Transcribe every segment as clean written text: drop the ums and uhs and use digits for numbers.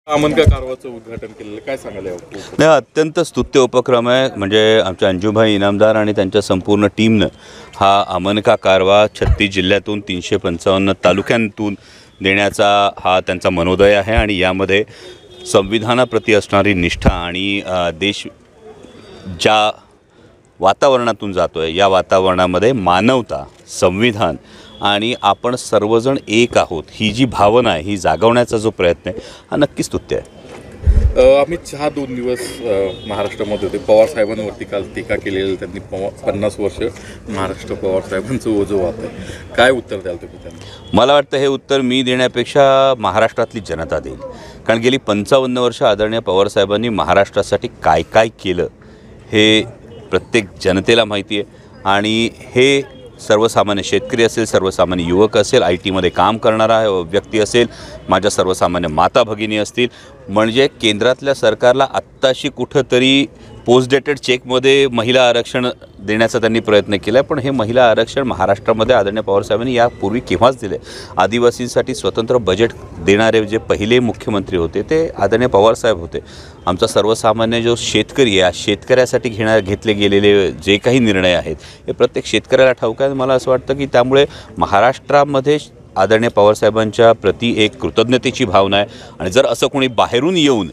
आमनका कारवाचं उद्घाटन केलेलं काय सांगायला यावं? नाही, अत्यंत स्तुत्य उपक्रम आहे. म्हणजे आमच्या अंजुभाई इनामदार आणि त्यांच्या संपूर्ण टीमनं हा आमनका कारवा 36 जिल्ह्यातून 355 तालुक्यांतून देण्याचा हा त्यांचा मनोदय आहे. आणि यामध्ये संविधानाप्रती असणारी निष्ठा आणि देश ज्या वातावरणातून जातो आहे या वातावरणामध्ये मानवता, संविधान आणि आपण सर्वजण एक आहोत ही जी भावना आहे ही जागवण्याचा जो प्रयत्न आहे हा नक्कीच स्तुत्य आहे. अमित शहा 2 दिवस महाराष्ट्रामध्ये होते. पवार साहेबांवरती काल टीका केलेली त्यांनी 50 वर्ष महाराष्ट्र पवार साहेबांचं ओझं वाहत आहे. काय उत्तर द्याल तुम्ही त्यांना? मला वाटतं हे उत्तर मी देण्यापेक्षा महाराष्ट्रातली जनता देईल. कारण गेली 55 वर्ष आदरणीय पवारसाहेबांनी महाराष्ट्रासाठी काय काय केलं हे प्रत्येक जनतेला माहिती आहे. आणि हे सर्वसामान्य शेतकरी असेल, सर्वसामान्य युवक असेल, IT मध्ये काम करणारा व्यक्ती असेल, माझ्या सर्वसामान्य माता भगिनी असतील, म्हणजे केंद्रातल्या सरकारला आत्ताशी कुठंतरी पोस्ट डेटेड चेकमध्ये महिला आरक्षण देण्याचा त्यांनी प्रयत्न केला आहे. पण हे महिला आरक्षण महाराष्ट्रामध्ये आदरणीय पवारसाहेबांनी यापूर्वी केव्हाच दिले. आदिवासींसाठी स्वतंत्र बजेट देणारे जे पहिले मुख्यमंत्री होते ते आदरणीय पवारसाहेब होते. आमचा सर्वसामान्य जो शेतकरी आहे, शेतकऱ्यासाठी घेतले गेलेले जे काही निर्णय आहेत हे प्रत्येक शेतकऱ्याला ठाऊक आहे. मला असं वाटतं की त्यामुळे महाराष्ट्रामध्ये आदरणीय पवारसाहेबांच्या प्रति एक कृतज्ञतेची भावना आहे. आणि जर असं कोणी बाहेरून येऊन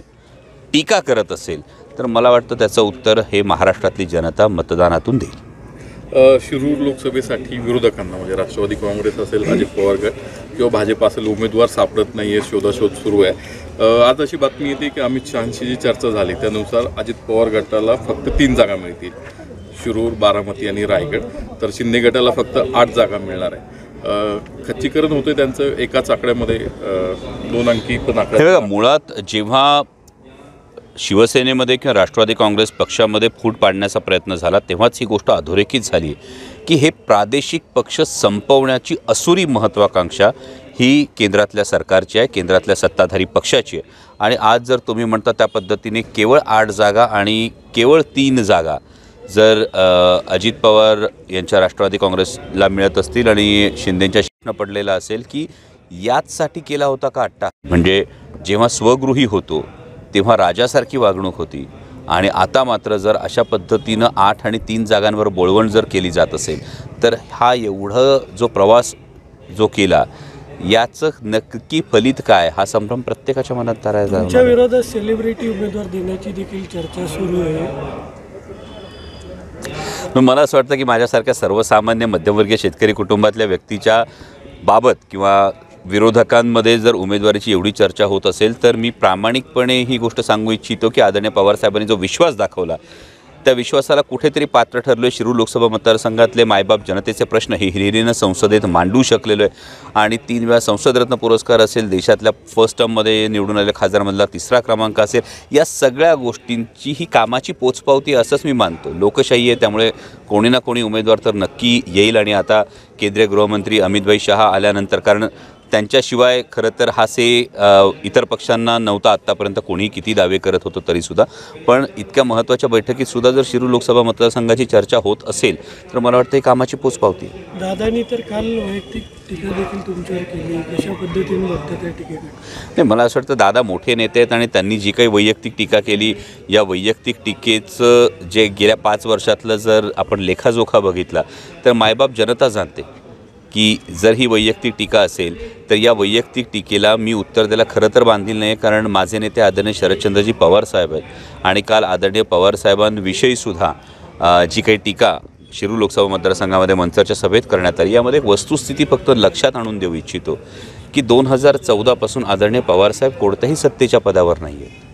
टीका करत असेल तर मला वाटतं त्याचं उत्तर हे महाराष्ट्रातली जनता मतदानातून देईल. शिरूर लोकसभेसाठी विरोधकांना म्हणजे राष्ट्रवादी काँग्रेस असेल, अजित पवार गट किंवा भाजप असेल उमेदवार सापडत नाही आहे, शोधाशोध सुरू आहे. आज अशी बातमी येते की अमित शहांशी जी चर्चा झाली त्यानुसार अजित पवार गटाला फक्त 3 जागा मिळतील, शिरूर, बारामती आणि रायगड. तर शिंदे गटाला फक्त 8 जागा मिळणार आहे. खच्चीकरण होतं त्यांचं एकाच आकड्यामध्ये 2 अंकी पण आकडा. मुळात जेव्हा शिवसेनेमध्ये किंवा राष्ट्रवादी काँग्रेस पक्षामध्ये फूट पाडण्याचा प्रयत्न झाला तेव्हाच ही गोष्ट अधोरेखित झाली की हे प्रादेशिक पक्ष संपवण्याची असुरी महत्त्वाकांक्षा ही केंद्रातल्या सरकारची आहे, केंद्रातल्या सत्ताधारी पक्षाची आहे. आणि आज जर तुम्ही म्हणता त्या पद्धतीने केवळ 8 जागा आणि केवळ 3 जागा जर अजित पवार यांच्या राष्ट्रवादी काँग्रेसला मिळत असतील आणि शिंदेंच्या प्रश्न पडलेला असेल की याचसाठी केला होता का अट्टा. म्हणजे जेव्हा स्वगृही होतो तेव्हा राजासारखी वागणूक होती आणि आता मात्र जर अशा पद्धतीनं 8 आणि 3 जागांवर बोळवण जर केली जात असेल तर हा एवढं जो प्रवास जो केला याचं नक्की फलित काय हा संभ्रम प्रत्येकाच्या मनात तयार. तुमच्या विरोधात सेलिब्रिटी उमेदवार देण्याची देखील चर्चा सुरू आहे. मला असं वाटतं की माझ्यासारख्या सर्वसामान्य मध्यमवर्गीय शेतकरी कुटुंबातल्या व्यक्तीच्या बाबत किंवा विरोधकांमध्ये जर उमेदवारीची एवढी चर्चा होत असेल तर मी प्रामाणिकपणे ही गोष्ट सांगू इच्छितो की आदरणीय पवारसाहेबांनी जो विश्वास दाखवला त्या विश्वासाला कुठेतरी पात्र ठरलो आहे. शिरूर लोकसभा मतदारसंघातले मायबाप जनतेचे प्रश्न हे हिरिरीनं संसदेत मांडू शकलेलो आहे. आणि 3 वेळा संसदरत्न पुरस्कार असेल, देशातल्या फर्स्ट टर्ममध्ये निवडून आलेल्या खासदारमधला 3रा क्रमांक असेल, या सगळ्या गोष्टींची ही कामाची पोचपावती असंच मी मानतो. लोकशाही आहे त्यामुळे कोणी ना कोणी उमेदवार तर नक्की येईल. आणि आता केंद्रीय गृहमंत्री अमित शहा आल्यानंतर, कारण त्यांच्याशिवाय खरं तर हासे इतर पक्षांना नव्हता आत्तापर्यंत, कोणी किती दावे करत होतं तरीसुद्धा. पण इतक्या महत्त्वाच्या बैठकीतसुद्धा जर शिरूर लोकसभा मतदारसंघाची चर्चा होत असेल तर मला वाटतं ही कामाची पोचपावती. दादांनी तर काल वैयक्तिक टीका देखील तुमच्यावर केली, कशा पद्धतीने बघतात त्या टीकेकडे? नाही, मला असं वाटतं दादा मोठे नेते आहेत आणि त्यांनी जी काही वैयक्तिक टीका केली या वैयक्तिक टीकेचं जे गेल्या 5 वर्षातलं जर आपण लेखाजोखा बघितला तर मायबाप जनता जाणते की जर ही वैयक्तिक टीका असेल तर या वैयक्तिक टीकेला मी उत्तर द्यायला खरं तर बांधील नाही. कारण माझे नेते आदरणीय शरदचंद्रजी पवार साहेब आहेत आणि काल आदरणीय पवारसाहेबांविषयीसुद्धा जी काही टीका शिरूर लोकसभा मतदारसंघामध्ये मंचरच्या सभेत करण्यात आली यामध्ये एक वस्तुस्थिती फक्त लक्षात आणून देऊ इच्छितो की 2014 पासून आदरणीय पवारसाहेब कोणत्याही सत्तेच्या पदावर नाही आहे.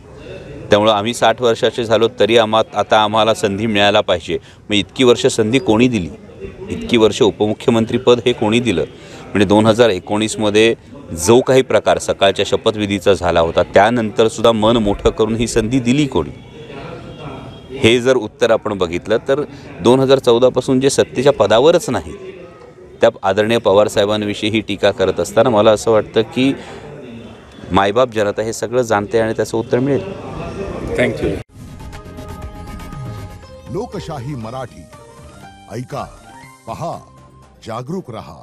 त्यामुळं आम्ही 60 वर्षाचे झालो तरी आता आम्हाला संधी मिळायला पाहिजे. मग इतकी वर्ष संधी कोणी दिली? इतकी वर्ष उपमुख्यमंत्रीपद हे कोणी दिलं? म्हणजे 2019मध्ये जो काही प्रकार सकाळच्या शपथविधीचा झाला होता त्यानंतरसुद्धा मन मोठं करून ही संधी दिली कोणी? हे जर उत्तर आपण बघितलं तर 2014 पासून जे सत्तेच्या पदावरच नाही त्या आदरणीय पवारसाहेबांविषयी ही टीका करत असताना मला असं वाटतं की मायबाप जनता हे सगळं जाणते आणि त्याचं उत्तर मिळेल. थँक्यू. लोकशाही मराठी ऐका, पहा, जागरूक रहा.